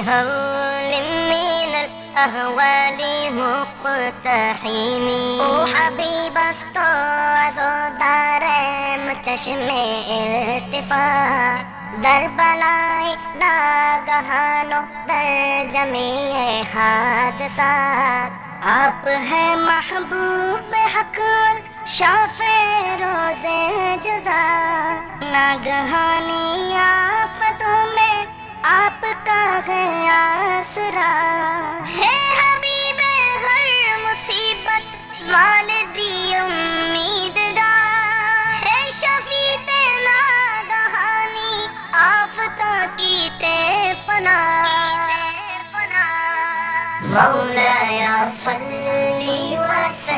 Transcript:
هول من الأهوال مقتحم. او حبیب است و عزادارم چشم التفات، در بلای ناگهان و در جمیع حادثات. آپ ہے محبوب حق شافع روز جزا، ناگہانی آفتوں میں آپ کا ہے آسرا. ہے حبیب ہر مصیبت والدی امیدگار، ہے شفیع ناگہانی آفتوں کی تے پناہ. مولایا صلی وسلم